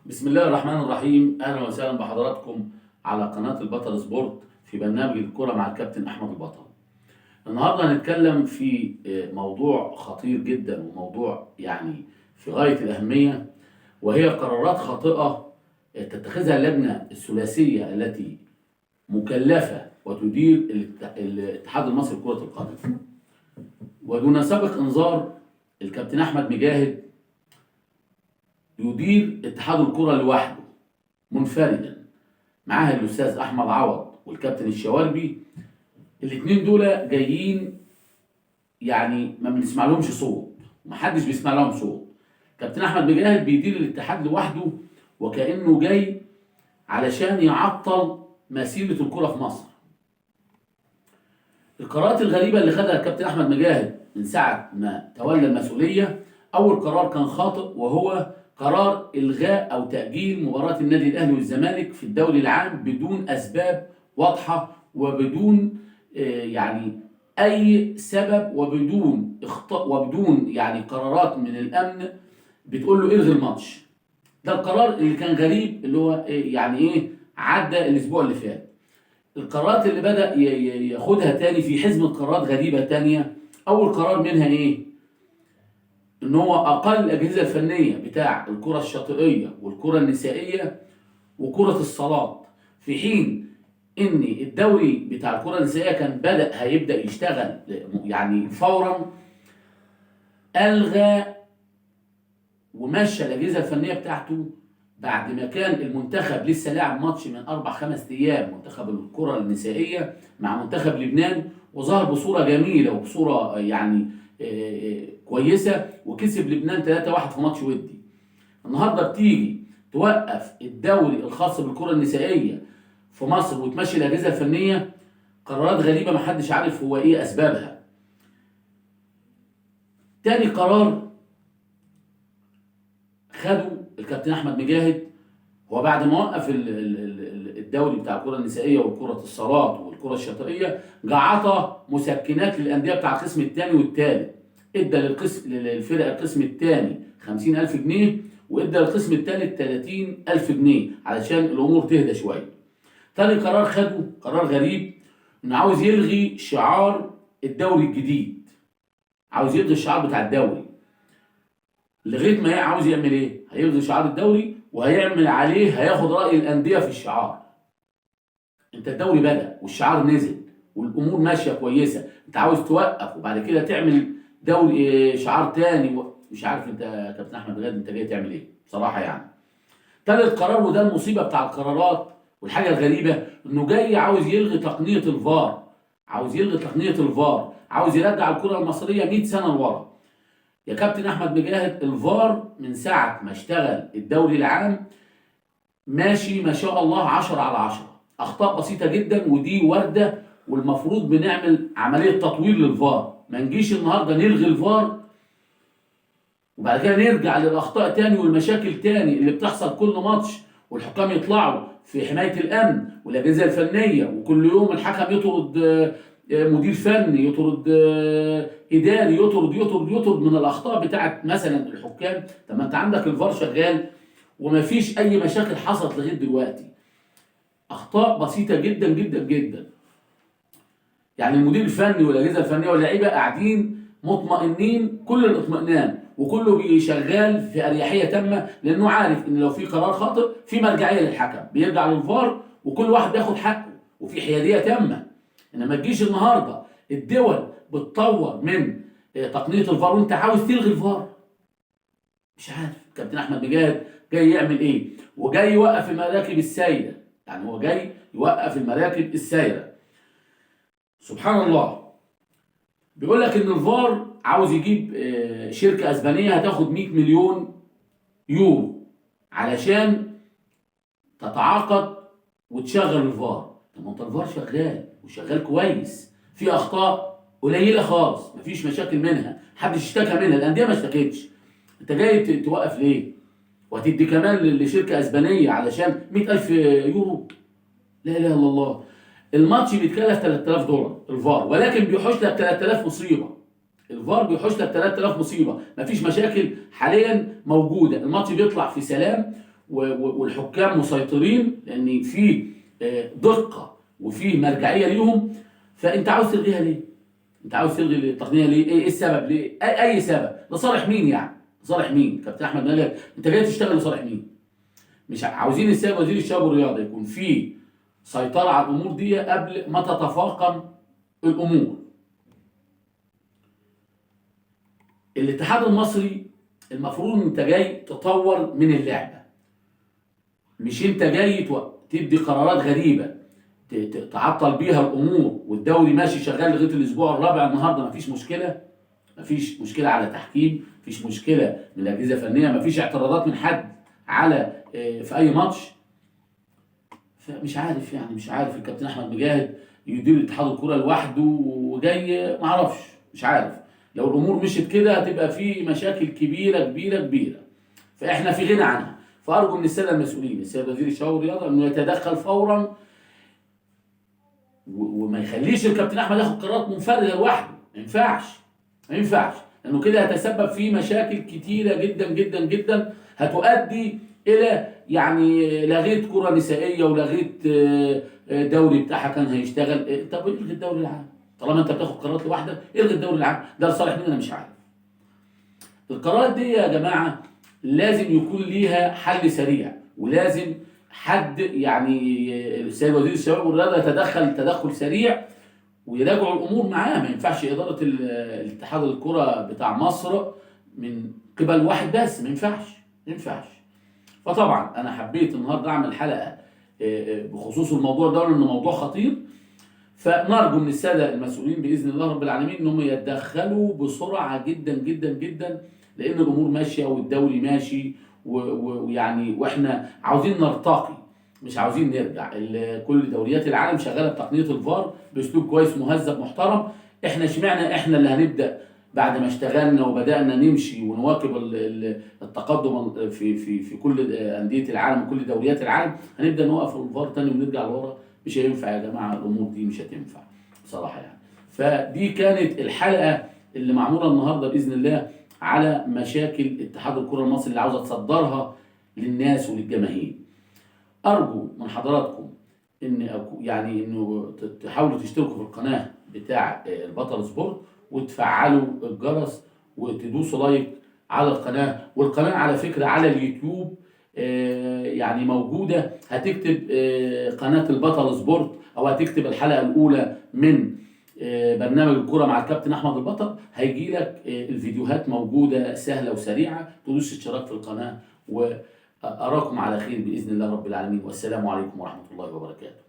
بسم الله الرحمن الرحيم. اهلا وسهلا بحضراتكم على قناه البطل سبورت في برنامج الكره مع الكابتن احمد البطل. النهارده هنتكلم في موضوع خطير جدا وموضوع يعني في غايه الاهميه، وهي قرارات خاطئه تتخذها اللجنه الثلاثيه التي مكلفه وتدير الاتحاد المصري لكره القدم. ودون سابق انذار، الكابتن احمد مجاهد يدير اتحاد الكره لوحده منفردا، معاه الاستاذ احمد عوض والكابتن الشواربي. الاثنين دول جايين يعني ما بنسمع لهمش صوت، ومحدش بيسمع لهم صوت. كابتن احمد مجاهد بيدير الاتحاد لوحده وكانه جاي علشان يعطل مسيره الكره في مصر. القرارات الغريبه اللي خدها الكابتن احمد مجاهد من ساعه ما تولى المسؤوليه، اول قرار كان خاطئ، وهو قرار الغاء او تاجيل مباراه النادي الاهلي والزمالك في الدوري العام بدون اسباب واضحه وبدون يعني اي سبب، وبدون يعني قرارات من الامن بتقول له الغي الماتش. ده القرار اللي كان غريب، اللي هو يعني ايه، عدى الاسبوع اللي فات. القرارات اللي بدأ ياخدها تاني في حزمة قرارات غريبة تانية، أول قرار منها إيه؟ إن هو أقل الأجهزة الفنية بتاع الكرة الشاطئية والكرة النسائية وكرة الصالات، في حين إن الدوري بتاع الكرة النسائية كان هيبدأ يشتغل يعني فورا. ألغى ومشى الأجهزة الفنية بتاعته بعد ما كان المنتخب لسه لاعب ماتش من 4-5 ايام، منتخب الكره النسائيه مع منتخب لبنان، وظهر بصوره جميله وبصوره يعني كويسه، وكسب لبنان 3-1 في ماتش ودي. النهارده بتيجي توقف الدوري الخاص بالكره النسائيه في مصر وتمشي الاجهزه الفنيه. قرارات غريبه محدش عارف هو ايه اسبابها. تاني قرار خده الكابتن احمد مجاهد، هو بعد ما وقف الدوري بتاع الكره النسائيه والكره الصالات والكره الشاطئيه، جه عطى مسكنات للانديه بتاع القسم الثاني والثالث. ادى للفرق القسم الثاني 50,000 جنيه، وادى للقسم الثالث 30,000 جنيه علشان الامور تهدى شويه. تاني قرار خده قرار غريب، انه عاوز يلغي شعار الدوري الجديد. عاوز يلغي الشعار بتاع الدوري. لغايه ما عاوز يعمل ايه؟ هيلغي شعار الدوري وهيعمل عليه، هياخد راي الانديه في الشعار. انت الدوري بدأ والشعار نزل والامور ماشيه كويسه، انت عاوز توقف وبعد كده تعمل دوري شعار تاني مش عارف انت يا كابتن احمد غاد انت جاي تعمل ايه بصراحه يعني. تالت قرار، وده المصيبه بتاع القرارات والحاجه الغريبه، انه جاي عاوز يلغي تقنيه الفار. عاوز يلغي تقنيه الفار، عاوز يرجع الكره المصريه 100 سنه لورا. يا كابتن احمد مجاهد، الفار من ساعه ما اشتغل الدوري العام ماشي ما شاء الله 10/10. اخطاء بسيطه جدا ودي وارده، والمفروض بنعمل عمليه تطوير للفار. ما نجيش النهارده نلغي الفار وبعد كده نرجع للاخطاء تاني والمشاكل تاني اللي بتحصل كل ماتش، والحكام يطلعوا في حمايه الامن والاجهزه الفنيه، وكل يوم الحكم يطرد مدير فني، يطرد اداري، يطرد من الاخطاء بتاعت مثلا الحكام. طب ما انت عندك الفار شغال ومفيش اي مشاكل حصلت لغايه دلوقتي. اخطاء بسيطه جدا جدا جدا، يعني المدير الفني والاجهزه الفنيه واللعيبه قاعدين مطمئنين كل الاطمئنان، وكله بيشغال في اريحيه تامه، لانه عارف ان لو في قرار خاطئ في مرجعيه للحكم، بيرجع للفار وكل واحد بياخد حقه وفي حياديه تامه. انما تجيش النهارده الدول بتطور من تقنيه الفار وانت عاوز تلغي الفار. مش عارف كابتن احمد مجاهد جاي يعمل ايه، وجاي يوقف المراكب السايره. يعني هو جاي يوقف المراكب السايره. سبحان الله. بيقول لك ان الفار عاوز يجيب شركه اسبانيه هتاخد 100 مليون يورو علشان تتعاقد وتشغل الفار. طب ما انت الفار شغال وشغال كويس، في اخطاء قليله خالص مفيش مشاكل منها، محدش اشتكى منها، الانديه ما اشتكتش. انت جاي توقف ليه؟ وهتدي كمان لشركه اسبانيه علشان 100,000 يورو؟ لا اله الا الله. الماتش بيتكلف $3,000 الفار، ولكن بيحوش لك 3000 مصيبه. الفار بيحوش لك 3000 مصيبه، مفيش مشاكل حاليا موجوده، الماتش بيطلع في سلام والحكام مسيطرين لان في دقه وفي مرجعيه ليهم. فانت عاوز تلغيها ليه؟ انت عاوز تلغي التقنيه ليه؟ ايه السبب ليه؟ اي سبب، لصالح مين يعني؟ لصالح مين؟ كابتن احمد مجاهد انت جاي تشتغل لصالح مين؟ مش عاوزين السيد وزير الشباب والرياضه يكون في سيطره على الامور دي قبل ما تتفاقم الامور. الاتحاد المصري المفروض انت جاي تطور من اللعبه، مش انت جاي تدي قرارات غريبه تعطل بيها الامور، والدوري ماشي شغال لغايه الاسبوع الرابع النهارده مفيش مشكله، مفيش مشكله على تحكيم، مفيش مشكله من الاجهزه الفنيه، مفيش اعتراضات من حد على في اي ماتش. فمش عارف يعني، مش عارف الكابتن احمد مجاهد يدير اتحاد الكوره لوحده وجاي معرفش، مش عارف. لو الامور مشيت كده هتبقى في مشاكل كبيره كبيره كبيره، فاحنا في غنى عنها. فارجو من الساده المسؤولين، السيد وزير الشباب والرياضه، انه يتدخل فورا وما يخليش الكابتن احمد ياخد قرارات منفرده لوحده، ما ينفعش، ما ينفعش، لانه كده هيتسبب في مشاكل كتيره جدا جدا جدا هتؤدي الى يعني لغيت كره نسائيه ولغيت دوري بتاعها كان هيشتغل. طب الغي الدوري العام طالما انت بتاخد قرارات لوحدك، الغي الدوري العام ده لصالح مين؟ انا مش عارف. القرارات دي يا جماعه لازم يكون ليها حل سريع، ولازم حد يعني السيد وزير الشباب والرياضه يتدخل تدخل سريع ويراجعوا الامور معاه. ما ينفعش اداره الاتحاد الكره بتاع مصر من قبل واحد بس، ما ينفعش، ما ينفعش. فطبعا انا حبيت النهارده اعمل حلقه بخصوص الموضوع ده لانه موضوع خطير. فنرجو من الساده المسؤولين باذن الله رب العالمين انهم يتدخلوا بسرعه جدا جدا جدا، لان الامور ماشيه والدوري ماشي ويعني واحنا عاوزين نرتقي، مش عاوزين نرجع. كل دوريات العالم شغاله بتقنيه الفار باسلوب كويس مهذب محترم. احنا اشمعنى احنا اللي هنبدا بعد ما اشتغلنا وبدانا نمشي ونواكب التقدم في كل انديه العالم وكل دوريات العالم، هنبدا نوقف الفار تاني ونرجع لورا؟ مش هينفع يا جماعه، الامور دي مش هتنفع بصراحه يعني. فدي كانت الحلقه اللي معموله النهارده باذن الله على مشاكل اتحاد الكره المصري اللي عاوزه تصدرها للناس وللجماهير. ارجو من حضراتكم يعني انه تحاولوا تشتركوا في القناه بتاع البطل سبورت وتفعلوا الجرس وتدوسوا لايك على القناه. والقناه على فكره على اليوتيوب يعني موجوده، هتكتب قناه البطل سبورت او هتكتب الحلقه الاولى من برنامج الكرة مع الكابتن احمد البطل، هيجي لك الفيديوهات موجوده سهله وسريعه. تدوس اشتراك في القناه، واراكم على خير باذن الله رب العالمين، والسلام عليكم ورحمه الله وبركاته.